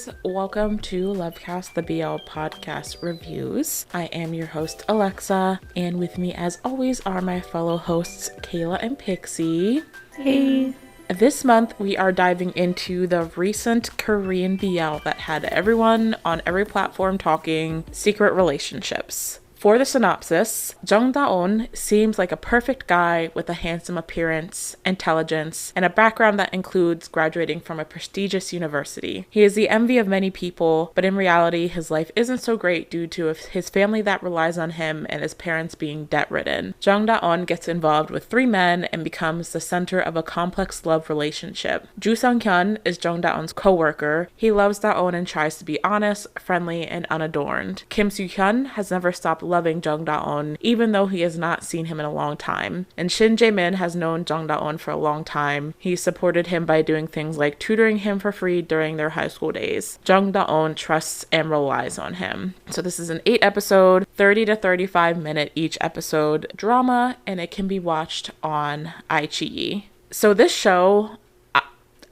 guys, welcome to LoveCast, the BL podcast reviews. I am your host, Alexa, and with me as always are my fellow hosts, Kayla and Pixie. Hey. This month, we are diving into the recent Korean BL that had everyone on every platform talking secret relationships. For the synopsis, Jung Da-on seems like a perfect guy with a handsome appearance, intelligence, and a background that includes graduating from a prestigious university. He is the envy of many people, but in reality, his life isn't so great due to his family that relies on him and his parents being debt-ridden. Jung Da-on gets involved with 3 men and becomes the center of a complex love relationship. Ju Sung-hyun is Jung Da-on's co-worker. He loves Da-on and tries to be honest, friendly, and unadorned. Kim Soo-hyun has never stopped loving Jung Da-on, even though he has not seen him in a long time. And Shin Jae-min has known Jung Da-on for a long time. He supported him by doing things like tutoring him for free during their high school days. Jung Da-on trusts and relies on him. So this is an 8-episode, 30 to 35 minute each episode drama, and it can be watched on iQIYI. So this show,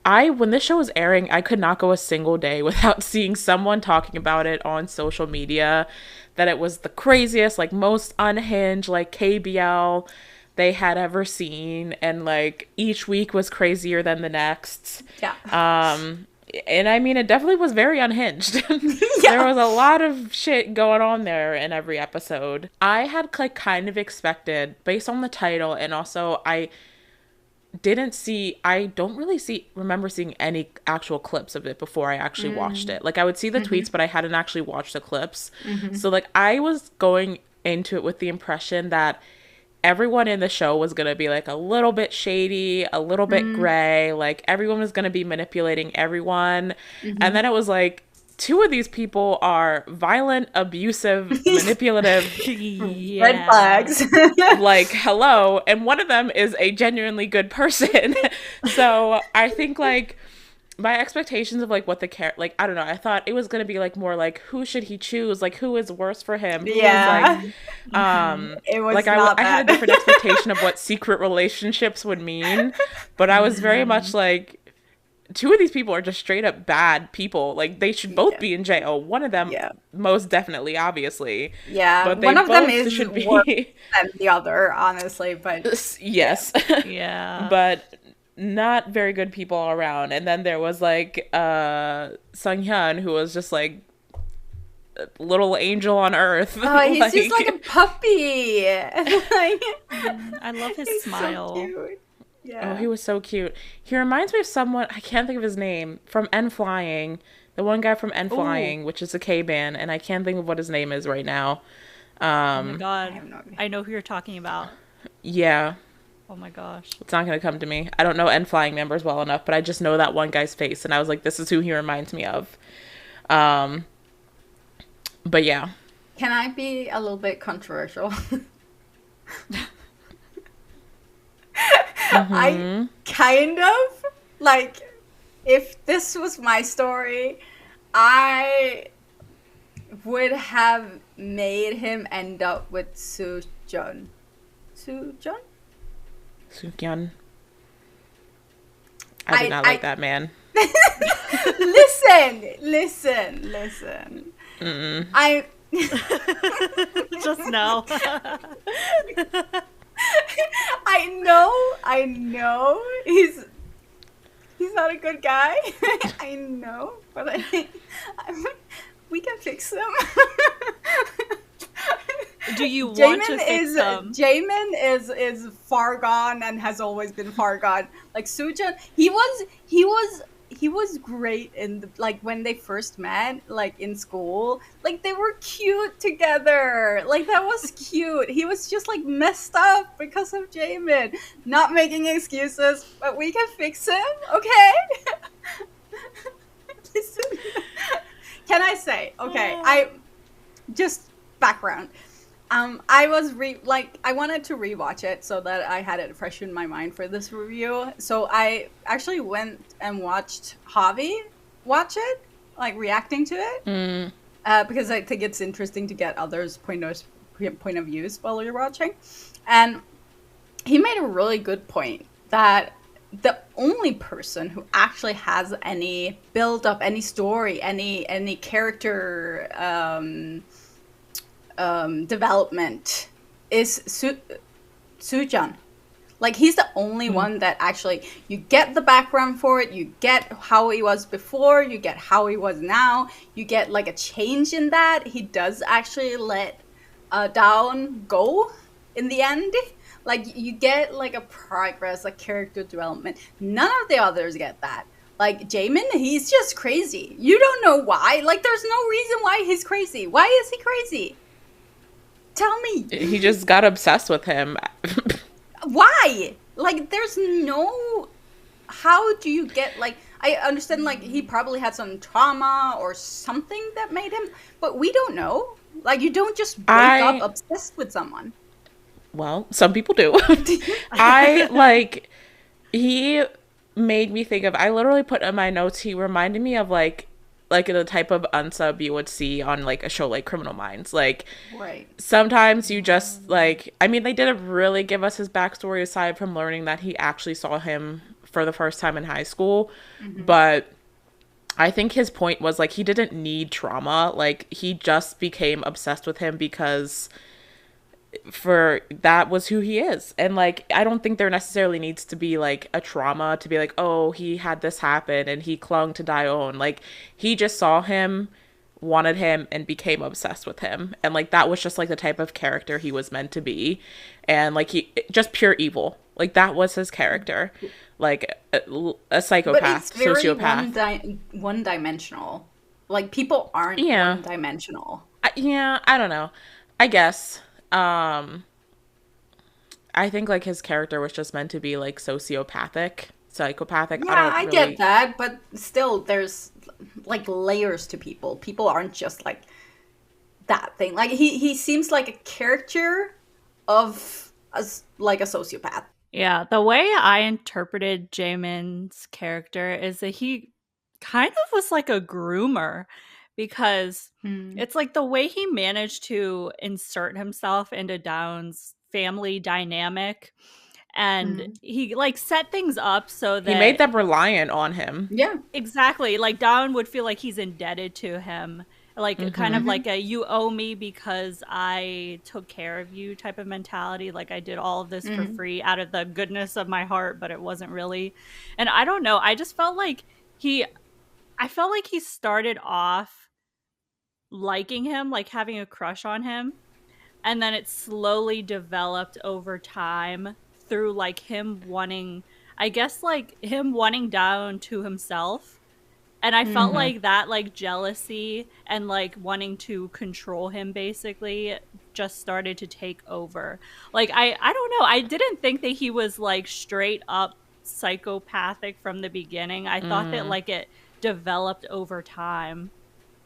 when this show was airing, I could not go a single day without seeing someone talking about it on social media, that it was the craziest, like most unhinged, like KBL they had ever seen, and like each week was crazier than the next. Yeah. And I mean, it definitely was very unhinged. Yeah. There was a lot of shit going on there in every episode. I had like kind of expected, based on the title, and also I don't really remember seeing any actual clips of it before I actually watched it. Like I would see the tweets, but I hadn't actually watched the clips. So like I was going into it with the impression that everyone in the show was gonna be like a little bit shady, a little bit gray, like everyone was gonna be manipulating everyone. And then it was like, 2 of these people are violent, abusive, manipulative. Yeah. Red flags. Like, hello. And one of them is a genuinely good person. So I think like my expectations of like what the like, I don't know. I thought it was going to be like more like, who should he choose? Like, who is worse for him? Yeah. It was like, I had a different expectation of what secret relationships would mean. But I was very much like, 2 of these people are just straight up bad people. Like, they should both be in jail. One of them, most definitely, obviously. Yeah, but one of them is worse than the other, honestly. But yes, yeah, but not very good people all around. And then there was like Sung-hyun, who was just like a little angel on earth. Oh, he's just like a puppy. I love his smile. So cute. Yeah. Oh, he was so cute. He reminds me of someone, I can't think of his name, from N Flying. The one guy from N Flying, which is a K-band, and I can't think of what his name is right now. Oh my god. I know who you're talking about. Yeah. Oh my gosh. It's not going to come to me. I don't know N Flying members well enough, but I just know that one guy's face, and I was like, this is who he reminds me of. But yeah. Can I be a little bit controversial? I kind of, like, if this was my story, I would have made him end up with Soo-jun. Soo-jun? Soo-hyun. I did not like that man. Listen. Just no. I know he's not a good guy. I know, but we can fix him. Do you want to fix him? Jaemin is far gone and has always been far gone. Like Soo-jun, he was great in the, like when they first met, like in school, like they were cute together. Like that was cute. He was just like messed up because of Jaemin. Not making excuses, but we can fix him, okay? Listen, can I say, okay? I just background. I was I wanted to rewatch it so that I had it fresh in my mind for this review. So I actually went and watched Javi watch it, like reacting to it, because I think it's interesting to get others' point of views while you're watching. And he made a really good point that the only person who actually has any build up, any story, any character development is Sujan. Like, he's the only one that actually, you get the background for it, you get how he was before, you get how he was now, you get like a change in that. He does actually let Dawn go in the end. Like, you get like a progress, like character development. None of the others get that. Like, Jamin, he's just crazy. You don't know why. Like, there's no reason why he's crazy. Why is he crazy? Tell me. He just got obsessed with him. Why? Like, there's no... How do you get, like... I understand, like, he probably had some trauma or something that made him... But we don't know. Like, you don't just wake up obsessed with someone. Well, some people do. He made me think of... I literally put in my notes, he reminded me of, like the type of unsub you would see on like a show like Criminal Minds. Like, right. Sometimes you just like, I mean, they didn't really give us his backstory aside from learning that he actually saw him for the first time in high school. But I think his point was like, he didn't need trauma. Like, he just became obsessed with him because that was who he is. And like, I don't think there necessarily needs to be like a trauma to be like, oh, he had this happen and he clung to Daeon. Like, he just saw him, wanted him, and became obsessed with him. And like, that was just like the type of character he was meant to be. And like, he just pure evil. Like, that was his character. Like a psychopath, but it's very sociopath. One-dimensional. Like, people aren't one-dimensional. I don't know. I guess. I think like his character was just meant to be like psychopathic. Yeah, I get that, but still, there's like layers to people. People aren't just like that thing. Like, he seems like a character of a sociopath. Yeah, the way I interpreted Jamin's character is that he kind of was like a groomer, because it's like the way he managed to insert himself into Dawn's family dynamic, and he like set things up so that he made them reliant on him. Yeah, exactly. Like, Dawn would feel like he's indebted to him, like kind of like a "you owe me because I took care of you" type of mentality. Like, I did all of this for free out of the goodness of my heart, but it wasn't really. And I don't know, I just felt like he started off liking him, like having a crush on him, and then it slowly developed over time through like him wanting down to himself. And I felt like that, like, jealousy and like wanting to control him basically just started to take over. Like, I don't know, I didn't think that he was like straight up psychopathic from the beginning. I thought that like it developed over time.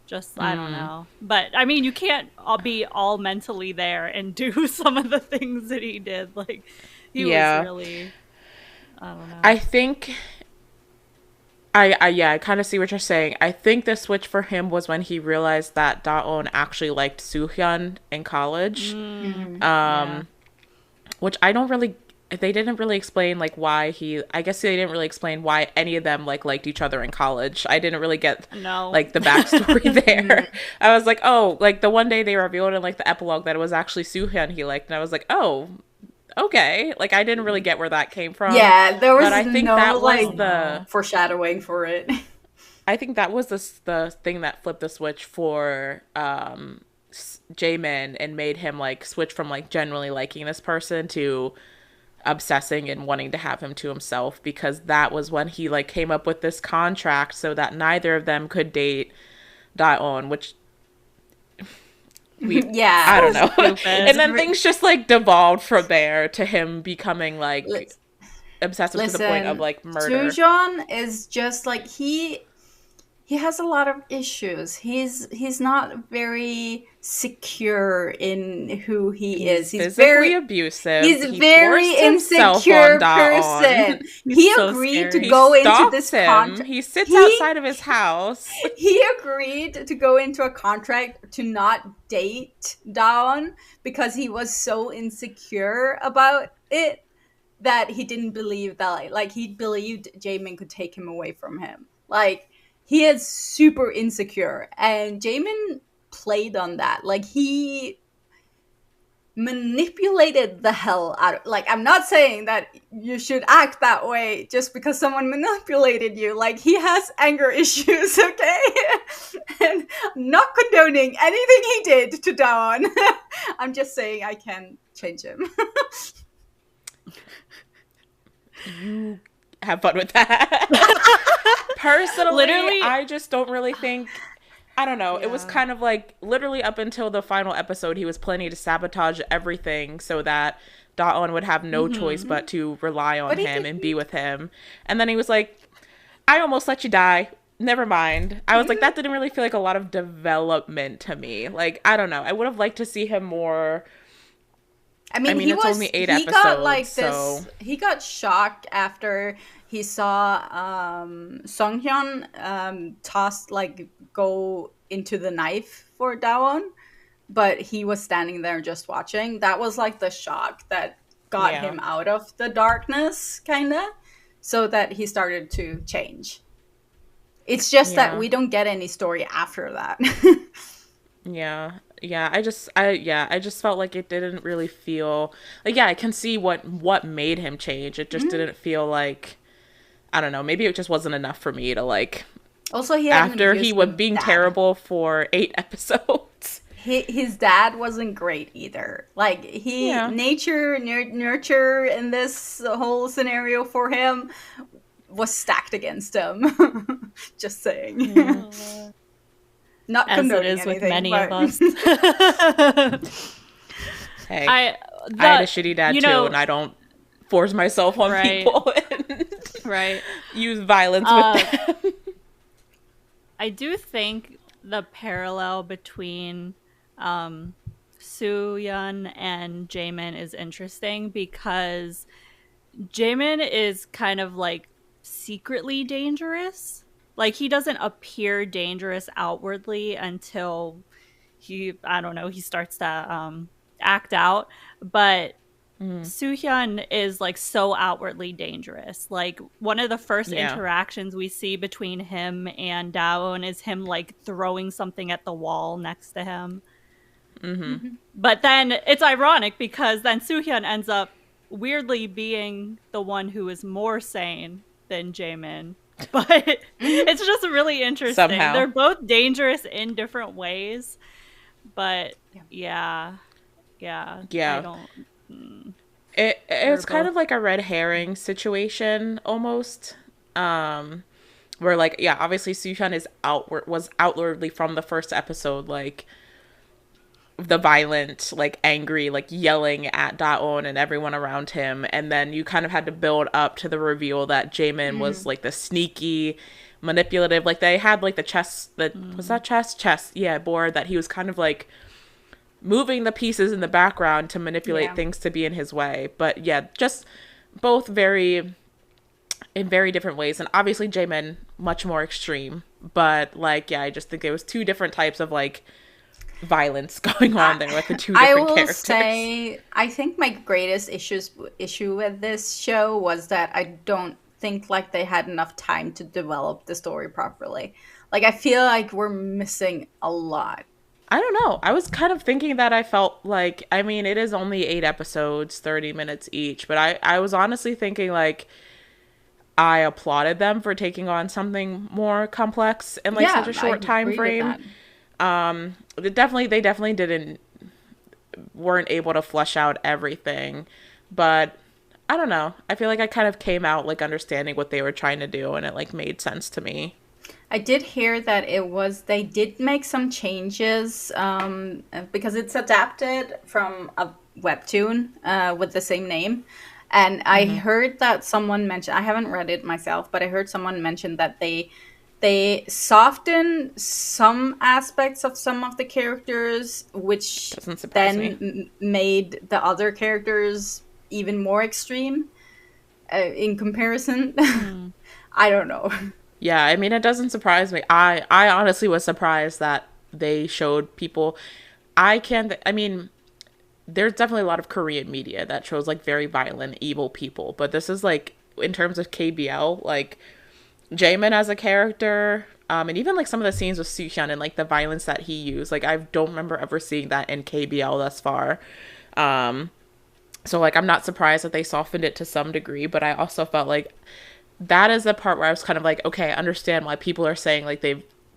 Just, I don't know. But, I mean, you can't be all mentally there and do some of the things that he did. Like, he was really, I don't know. I think, I kind of see what you're saying. I think the switch for him was when he realized that Daon actually liked Soohyun in college. Which I don't really... They didn't really explain like why I guess they didn't really explain why any of them like liked each other in college. I didn't really get like the backstory there. I was like, oh, like the one day they revealed in like the epilogue that it was actually Soohyun he liked, and I was like, oh, okay. Like, I didn't really get where that came from. Yeah, there was I think that was the foreshadowing for it. I think that was the thing that flipped the switch for Jamin and made him like switch from like genuinely liking this person to obsessing and wanting to have him to himself, because that was when he like came up with this contract so that neither of them could date Daon, which I don't know. And then things just like devolved from there to him becoming like obsessive to the point of like murder. Soojeon is just like he has a lot of issues. He's not very secure in who he is. He's very abusive. He's very insecure person. He agreed to go into this contract. He sits outside of his house. He agreed to go into a contract to not date Dawn because he was so insecure about it that he didn't believe that, like he believed Jamin could take him away from him. Like he is super insecure, and Jamin played on that. Like he manipulated the hell out of, like, I'm not saying that you should act that way just because someone manipulated you. Like he has anger issues, okay? And I'm not condoning anything he did to Dawn. I'm just saying I can change him. You have fun with that. Personally, Literally, I just don't really think, I don't know. Yeah. It was kind of like literally up until the final episode, he was planning to sabotage everything so that Daon would have no choice but to rely on him and be with him. And then he was like, I almost let you die. Never mind. I was like, that didn't really feel like a lot of development to me. Like, I don't know. I would have liked to see him more. I mean, it's only 8 he episodes, got like so this. He got shocked after he saw Songhyun toss, like, go into the knife for Daewon, but he was standing there just watching. That was like the shock that got him out of the darkness, kind of, so that he started to change. It's just that we don't get any story after that. I just felt like it didn't really feel like, I can see what made him change. It just didn't feel like, I don't know, maybe it just wasn't enough for me to like. Also, after he was being terrible for 8 episodes. His dad wasn't great either. Like nature, nurture in this whole scenario for him was stacked against him. Just saying. Yeah. Not as it is with many but... of us. Hey, I had a shitty dad too, and I don't force myself on people and use violence with them. I do think the parallel between Soo-yeon and Jaemin is interesting because Jaemin is kind of like secretly dangerous. Like, he doesn't appear dangerous outwardly until he starts to act out. But Soo-hyun is, like, so outwardly dangerous. Like, one of the first interactions we see between him and Daewon is him, like, throwing something at the wall next to him. Mm-hmm. But then it's ironic because then Soo-hyun ends up weirdly being the one who is more sane than Jaemin. But it's just really interesting. Somehow. They're both dangerous in different ways. But yeah. I don't. It was kind of like a red herring situation almost. Where like, obviously Soo-hyun was outwardly from the first episode, like the violent, like angry, like yelling at Daon and everyone around him, and then you kind of had to build up to the reveal that Jaemin was like the sneaky, manipulative, like they had like the chess board that he was kind of like moving the pieces in the background to manipulate things to be in his way. But just both in very different ways, and obviously Jaemin much more extreme, but like I just think there was 2 different types of like violence going on there with the 2 different characters. Say, I think my greatest issue with this show was that I don't think like they had enough time to develop the story properly. Like I feel like we're missing a lot. I don't know. I was kind of thinking that. I felt like, I mean, it is only 8 episodes, 30 minutes each, but I was honestly thinking like I applauded them for taking on something more complex in like such a short time frame. They definitely weren't able to flesh out everything, but I don't know. I feel like I kind of came out like understanding what they were trying to do, and it like made sense to me. I did hear that they did make some changes because it's adapted from a webtoon with the same name. And I heard that someone mentioned, I haven't read it myself, but I heard someone mention that they soften some aspects of some of the characters, which then made the other characters even more extreme in comparison. I don't know. Yeah, I mean, it doesn't surprise me. I honestly was surprised that they showed people. there's definitely a lot of Korean media that shows like very violent, evil people, but this is like in terms of KBL, like Jaemin as a character, and even like some of the scenes with Soo-hyun and like the violence that he used, like I don't remember ever seeing that in KBL thus far. So like I'm not surprised that they softened it to some degree, but I also felt like that is the part where I was kind of like, okay, I understand why people are saying like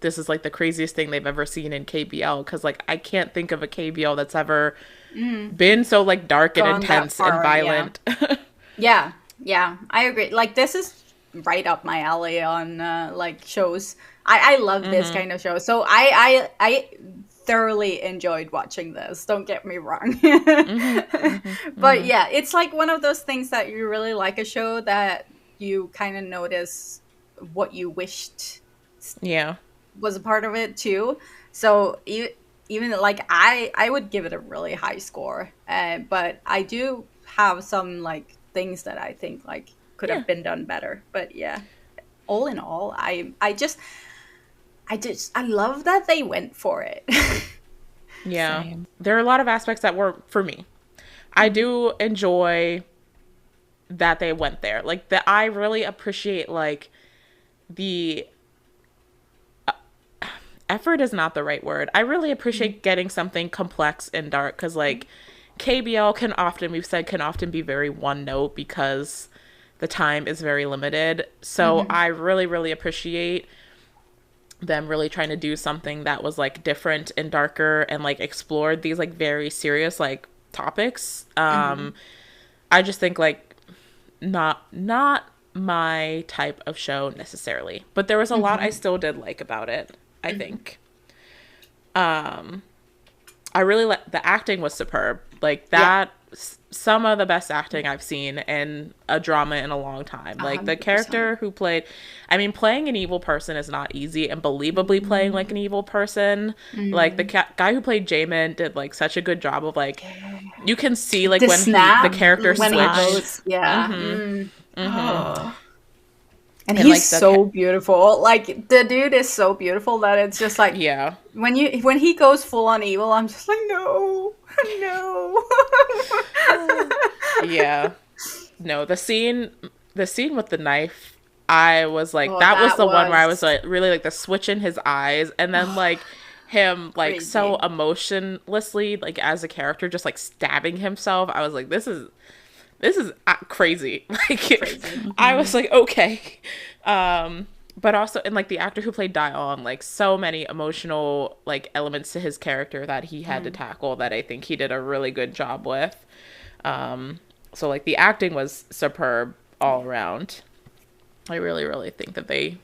this is like the craziest thing they've ever seen in KBL, because like I can't think of a KBL that's ever been so like dark and intense and violent. Yeah, I agree. Like this is right up my alley on like shows. I love this kind of show, so I thoroughly enjoyed watching this, don't get me wrong. But yeah, it's like one of those things that you really like a show that you kind of notice what you wished was a part of it too. So even like I would give it a really high score, but I do have some like things that I think like could have been done better. But yeah, all in all, I love that they went for it. Yeah. Same. There are a lot of aspects that were for me. I do enjoy that they went there. Like that I really appreciate like the effort is not the right word. I really appreciate getting something complex and dark, because like KBL can often be very one note because the time is very limited. So I really, really appreciate them really trying to do something that was like different and darker and like explored these like very serious like topics. I just think like not my type of show necessarily, but there was a lot I still did like about it. I think I really like the acting was superb. Like that some of the best acting I've seen in a drama in a long time. Like 100%. The character who played, I mean, playing an evil person is not easy, and believably playing like an evil person. Like the guy who played Jaemin did like such a good job of like, you can see like when the character switched. And he's like so beautiful. Like the dude is so beautiful that it's just like when he goes full on evil, I'm just like no. No, the scene with the knife, I was like that was the one where I was like really like the switch in his eyes, and then like him like crazy. So emotionlessly like as a character just like stabbing himself. I was like this is crazy. Like crazy. I was like okay. But also, and like the actor who played Daeon, like so many emotional like elements to his character that he had to tackle that I think he did a really good job with. So like the acting was superb all around. I really, really think that the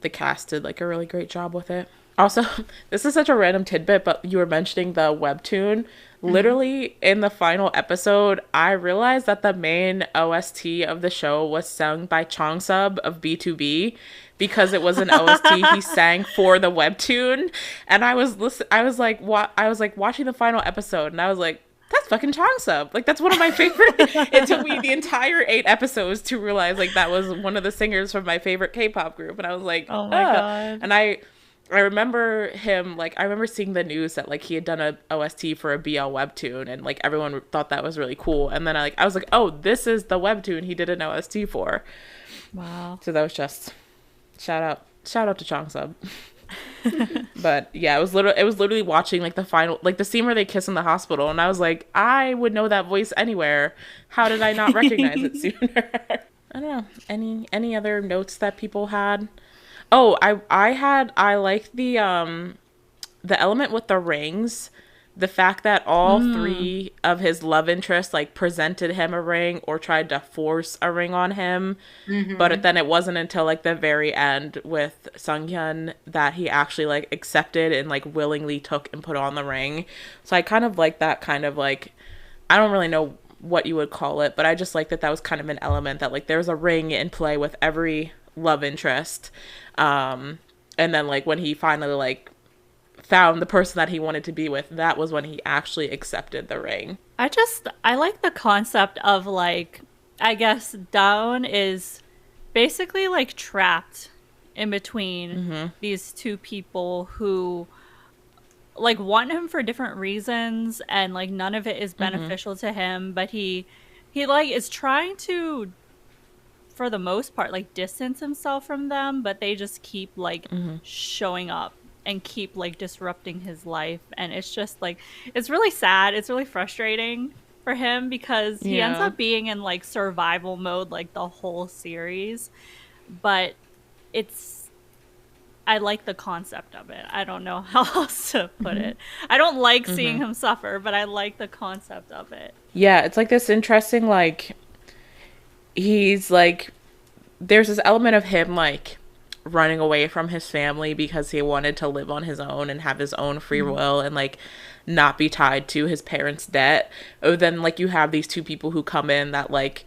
cast did like a really great job with it. Also, this is such a random tidbit, but you were mentioning the webtoon. Literally in the final episode, I realized that the main OST of the show was sung by Chongsub of B2B, because it was an OST he sang for the webtoon. And I was watching the final episode, and I was like, that's fucking Chongsub. Like, that's one of my favorite. It took me the entire 8 episodes to realize like that was one of the singers from my favorite K-pop group. And I was like, oh my god. And I remember him, like, I remember seeing the news that, like, he had done a OST for a BL webtoon, and, like, everyone thought that was really cool. And then I was like, oh, this is the webtoon he did an OST for. Wow. So that was just, shout out to Chongsub. But, yeah, it was literally watching, like, the final, like, the scene where they kiss in the hospital, and I was like, I would know that voice anywhere. How did I not recognize it sooner? I don't know. Any other notes that people had? Oh, I liked the element with the rings, the fact that all 3 of his love interests like presented him a ring or tried to force a ring on him, but then it wasn't until like the very end with Sunghyun that he actually like accepted and like willingly took and put on the ring. So I kind of like that kind of like, I don't really know what you would call it, but I just like that was kind of an element that like there's a ring in play with every love interest. And then like when he finally like found the person that he wanted to be with, that was when he actually accepted the ring. I like the concept of like, I guess Daon is basically like trapped in between these two people who like want him for different reasons, and like none of it is beneficial to him, but he like is trying to, for the most part, like distance himself from them, but they just keep like showing up and keep like disrupting his life. And it's just like, it's really sad, it's really frustrating for him, because he ends up being in like survival mode like the whole series. But I like the concept of it. I don't know how else to put it. I don't like seeing him suffer, but I like the concept of it. Yeah, it's like this interesting, like, he's like, there's this element of him like running away from his family because he wanted to live on his own and have his own free will and like not be tied to his parents' debt. Oh, then like you have these two people who come in that like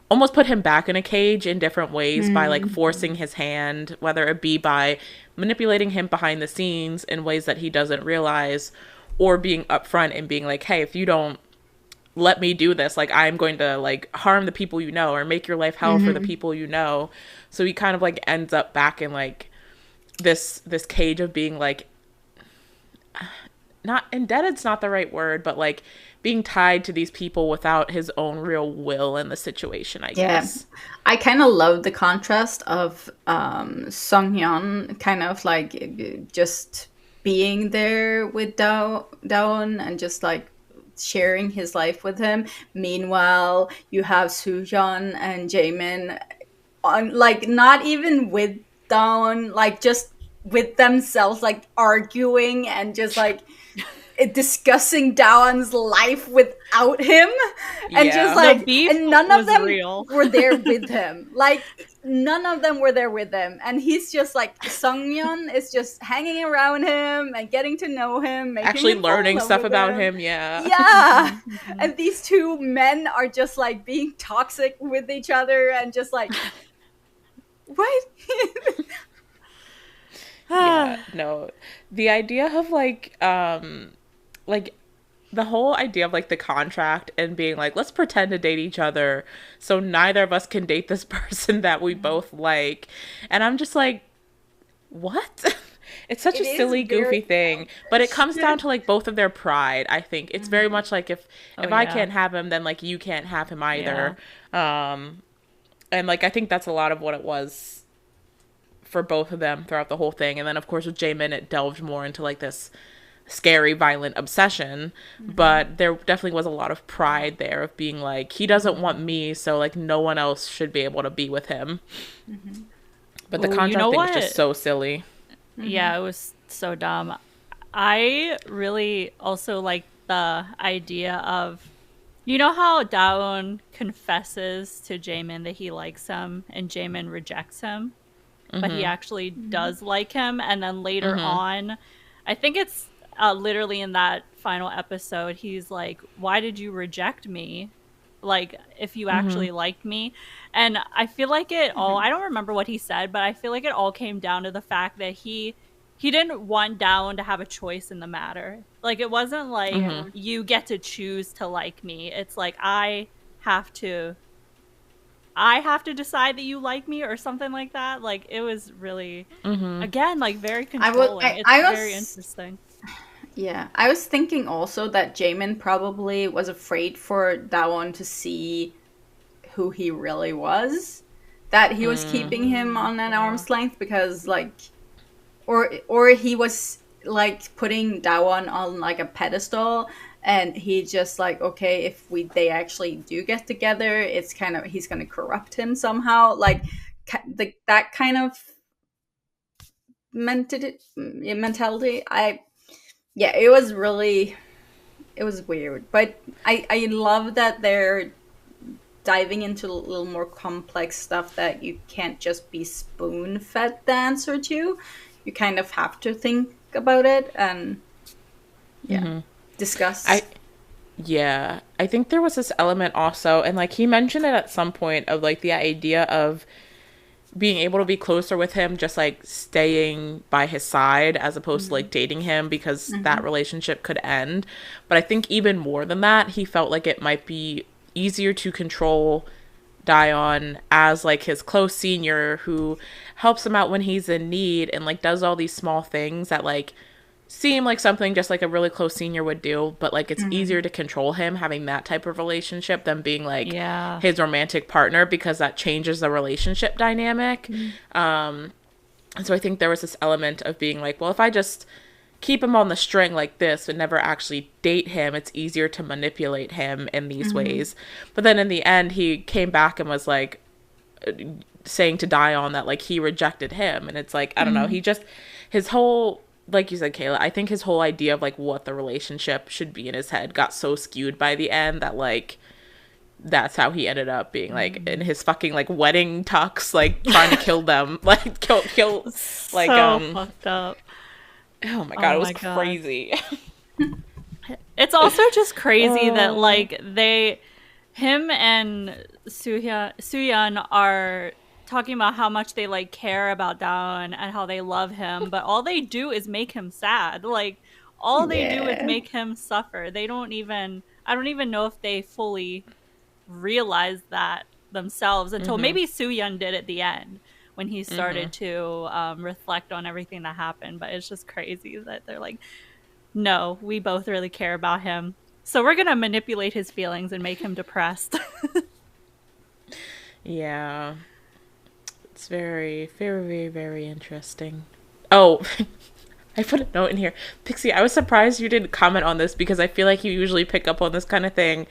almost put him back in a cage in different ways by like forcing his hand, whether it be by manipulating him behind the scenes in ways that he doesn't realize, or being upfront and being like, hey, if you don't let me do this, like I'm going to like harm the people you know, or make your life hell for the people you know. So he kind of like ends up back in like this cage of being like, not indebted's not the right word, but like being tied to these people without his own real will in the situation, I guess. I kind of love the contrast of Sung Hyun kind of like just being there with Daon and just like sharing his life with him. Meanwhile, you have Soo-hyun and Jaemin on like not even with Daon, like just with themselves, like arguing and just like discussing Dawan's life without him, and just like, and none of them were there with him. Like none of them were there with him, and he's just like, Sungyeon is just hanging around him and getting to know him, actually learning stuff about him. Yeah. And these two men are just like being toxic with each other and just like, what? Yeah, no, the idea of like the whole idea of like the contract and being like, let's pretend to date each other so neither of us can date this person that we both like, and I'm just like, what? It's such a silly, goofy thing, but it comes down to like both of their pride. I think it's very much like, if I can't have him, then like you can't have him either. And like I think that's a lot of what it was for both of them throughout the whole thing. And then of course with Jaemin, it delved more into like this scary, violent obsession, but there definitely was a lot of pride there of being like, he doesn't want me, so like no one else should be able to be with him. But the contract thing was just so silly. Yeah, it was so dumb. I really also like the idea of, you know how Daon confesses to Jaemin that he likes him and Jaemin rejects him, but he actually does like him, and then later on, I think it's literally in that final episode, he's like, why did you reject me? Like, if you actually liked me. And I feel like it all, I don't remember what he said, but I feel like it all came down to the fact that he didn't want Daon to have a choice in the matter. Like, it wasn't like, you get to choose to like me. It's like, I have to decide that you like me, or something like that. Like, it was really, again, like very controlling. It's very interesting. Yeah, I was thinking also that Jaemin probably was afraid for Daewon to see who he really was. That he was keeping him on an arm's length because, like, or he was like putting Daewon on like a pedestal, and he just like, okay, if they actually do get together, it's kind of, he's gonna corrupt him somehow, like that kind of mentality. It was weird, but I love that they're diving into a little more complex stuff that you can't just be spoon-fed the answer to. You kind of have to think about it and discuss. I think there was this element also, and like he mentioned it at some point, of like the idea of being able to be closer with him, just like staying by his side as opposed to like dating him, because that relationship could end. But I think even more than that, he felt like it might be easier to control Daeon as like his close senior who helps him out when he's in need and like does all these small things that like seem like something just like a really close senior would do, but like it's easier to control him having that type of relationship than being like Yeah. his romantic partner, because that changes the relationship dynamic. And so I think there was this element of being like, well, if I just keep him on the string like this but never actually date him, it's easier to manipulate him in these ways. But then in the end, he came back and was like saying to Dion that like he rejected him. And it's like, I don't know, he just, his whole, like you said, Kayla, I think his whole idea of like what the relationship should be in his head got so skewed by the end that like that's how he ended up being like in his fucking like wedding tux, like trying to kill them, like kill like So fucked up. oh my god, Oh it was my God. crazy. It's also just crazy that like him and Suyeon are talking about how much they like care about Dawn and how they love him, but all they do is make him sad. Like all they do is make him suffer. I don't even know if they fully realize that themselves until maybe Suyeon did at the end when he started to reflect on everything that happened. But it's just crazy that they're like, no, we both really care about him, so we're gonna manipulate his feelings and make him depressed. Yeah, it's very, very, very interesting. Oh, I put a note in here. Pixie, I was surprised you didn't comment on this because I feel like you usually pick up on this kind of thing.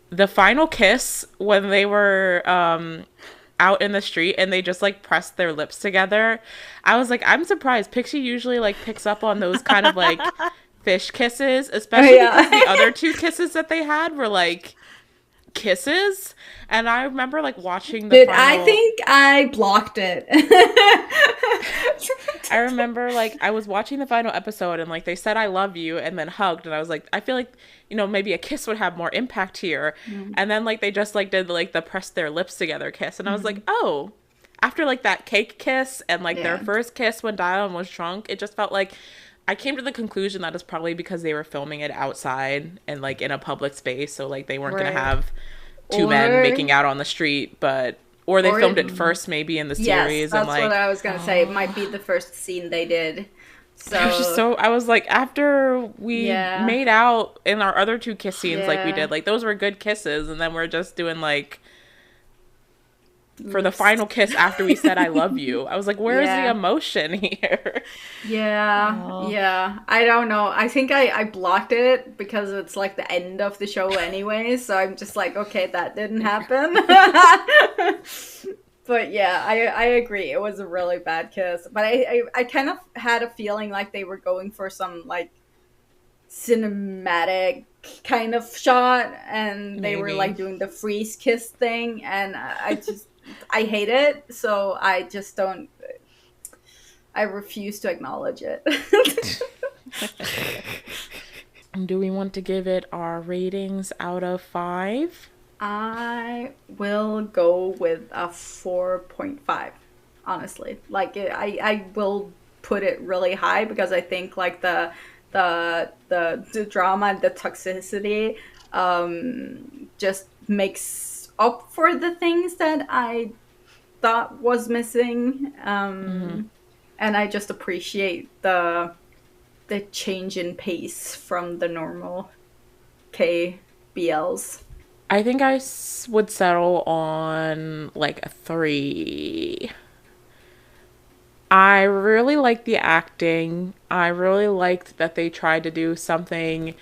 The final kiss when they were out in the street and they just like pressed their lips together. I was like, I'm surprised. Pixie usually like picks up on those kind of like fish kisses, especially because the other two kisses that they had were like kisses. And I remember like watching the final... I think I blocked it. I remember like I was watching the final episode and like they said I love you and then hugged, and I was like, I feel like, you know, maybe a kiss would have more impact here. And then like they just like did like the press their lips together kiss, and I was like, oh, after like that cake kiss and like their first kiss when Dion was drunk, it just felt like I came to the conclusion that it's probably because they were filming it outside and like in a public space, so like they weren't gonna have two men making out on the street, but or they filmed it first maybe in the series. Yes, that's and like what I was gonna say. It might be the first scene they did. So I was like, after we made out in our other two kiss scenes like we did, like those were good kisses, and then we're just doing like for the final kiss after we said I love you. I was like, where's the emotion here? Yeah. I don't know. I think I blocked it because it's like the end of the show anyway, so I'm just like, okay, that didn't happen. But yeah, I agree. It was a really bad kiss. But I kind of had a feeling like they were going for some like cinematic kind of shot, and they were like doing the freeze kiss thing, and I hate it, so I just don't. I refuse to acknowledge it. Do we want to give it our ratings out of 5? I will go with a 4.5. Honestly, like I will put it really high because I think like the drama and the toxicity just makes up for the things that I thought was missing, and I just appreciate the change in pace from the normal KBLs. I think I would settle on like a 3. I really liked the acting. I really liked that they tried to do something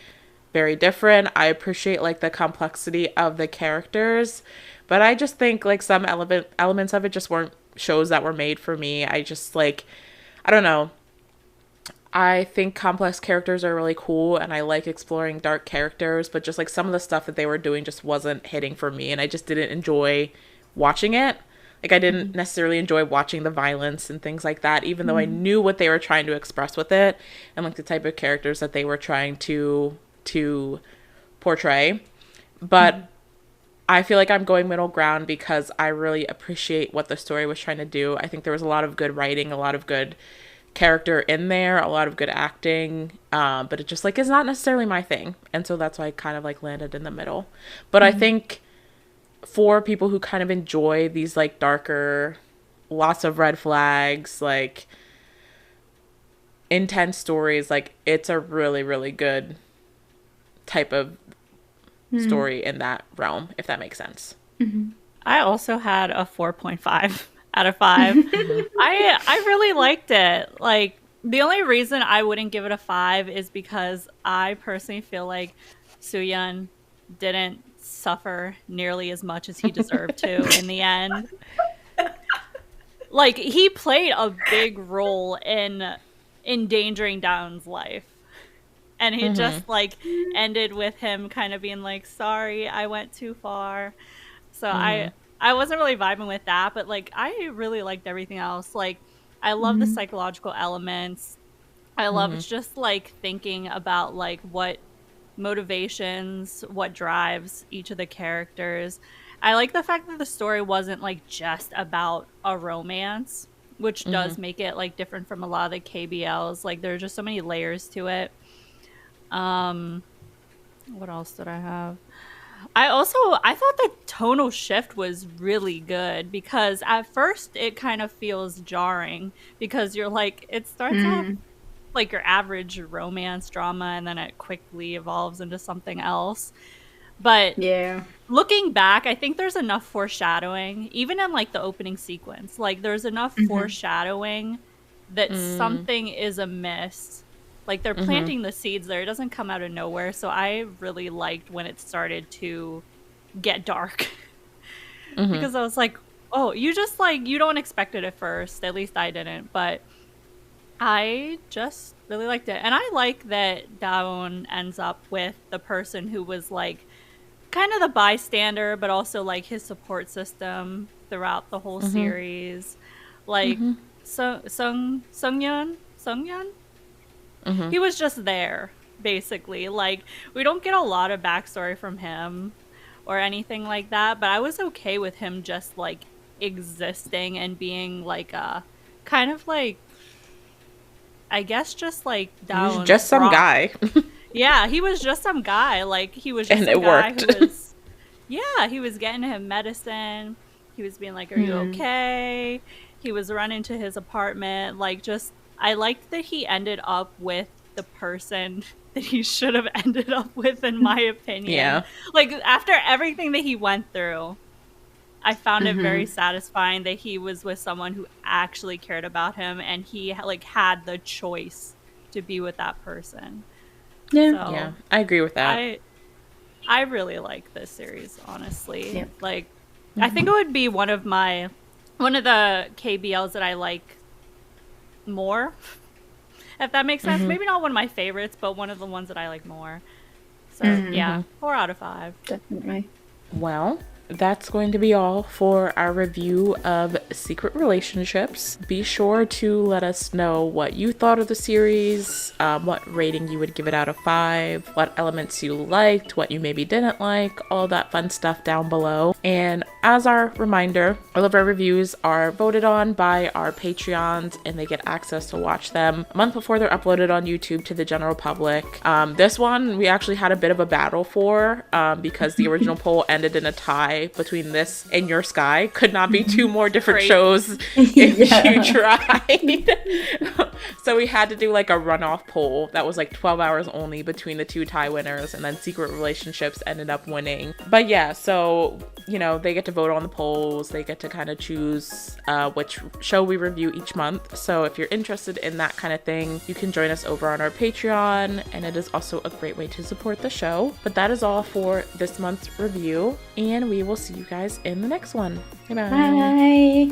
very different. I appreciate like the complexity of the characters, but I just think like some elements of it just weren't shows that were made for me. I just like, I don't know. I think complex characters are really cool and I like exploring dark characters, but just like some of the stuff that they were doing just wasn't hitting for me, and I just didn't enjoy watching it. Like I didn't necessarily enjoy watching the violence and things like that, even though I knew what they were trying to express with it and like the type of characters that they were trying to portray. But I feel like I'm going middle ground because I really appreciate what the story was trying to do. I think there was a lot of good writing, a lot of good character in there, a lot of good acting, but it just like is not necessarily my thing, and so that's why I kind of like landed in the middle. But I think for people who kind of enjoy these like darker, lots of red flags, like intense stories, like it's a really, really good type of story in that realm, if that makes sense. I also had a 4.5 out of 5. I really liked it. Like, the only reason I wouldn't give it a 5 is because I personally feel like Soo-yeon didn't suffer nearly as much as he deserved to in the end. Like, he played a big role in endangering Dawn's life. And it just, like, ended with him kind of being like, sorry, I went too far. So I wasn't really vibing with that, but, like, I really liked everything else. Like, I love the psychological elements. I love just, like, thinking about, like, what motivations, what drives each of the characters. I like the fact that the story wasn't, like, just about a romance, which does make it, like, different from a lot of the KBLs. Like, there are just so many layers to it. What else did I have? I thought the tonal shift was really good, because at first it kind of feels jarring, because you're like, it starts off like your average romance drama and then it quickly evolves into something else. But looking back, I think there's enough foreshadowing, even in like the opening sequence. Like, there's enough foreshadowing that something is amiss. Like, they're planting the seeds there. It doesn't come out of nowhere. So I really liked when it started to get dark. Because I was like, oh, you just, like, you don't expect it at first. At least I didn't. But I just really liked it. And I like that Daon ends up with the person who was, like, kind of the bystander, but also, like, his support system throughout the whole series. Like, Sungyeon? He was just there, basically. Like, we don't get a lot of backstory from him or anything like that, but I was okay with him just, like, existing and being, like, a kind of, like, I guess just, like, down. Just some guy. Yeah, he was just some guy. Like, he was just and a it guy worked. who was, yeah, he was getting him medicine. He was being like, are you okay? He was running to his apartment. Like, just, I liked that he ended up with the person that he should have ended up with, in my opinion. Yeah. Like, after everything that he went through, I found it very satisfying that he was with someone who actually cared about him, and he, like, had the choice to be with that person. Yeah. So, Yeah, I agree with that. I really like this series, honestly. Yeah. Like, I think it would be one of the KBLs that I like more, if that makes sense. Maybe not one of my favorites, but one of the ones that I like more. So yeah, 4 out of 5. Definitely. Well, that's going to be all for our review of Secret Relationships. Be sure to let us know what you thought of the series, what rating you would give it out of 5, what elements you liked, what you maybe didn't like, all that fun stuff down below. And as our reminder, all of our reviews are voted on by our Patreons, and they get access to watch them a month before they're uploaded on YouTube to the general public. This one we actually had a bit of a battle for, because the original poll ended in a tie between this and Your Sky. Could not be 2 more different shows if you tried. So we had to do like a runoff poll that was like 12 hours only between the 2 tie winners, and then Secret Relationships ended up winning. But yeah, so, you know, they get to vote on the polls, they get to kind of choose which show we review each month. So if you're interested in that kind of thing, you can join us over on our Patreon, and it is also a great way to support the show. But that is all for this month's review, and we will see you guys in the next one. Bye. Bye.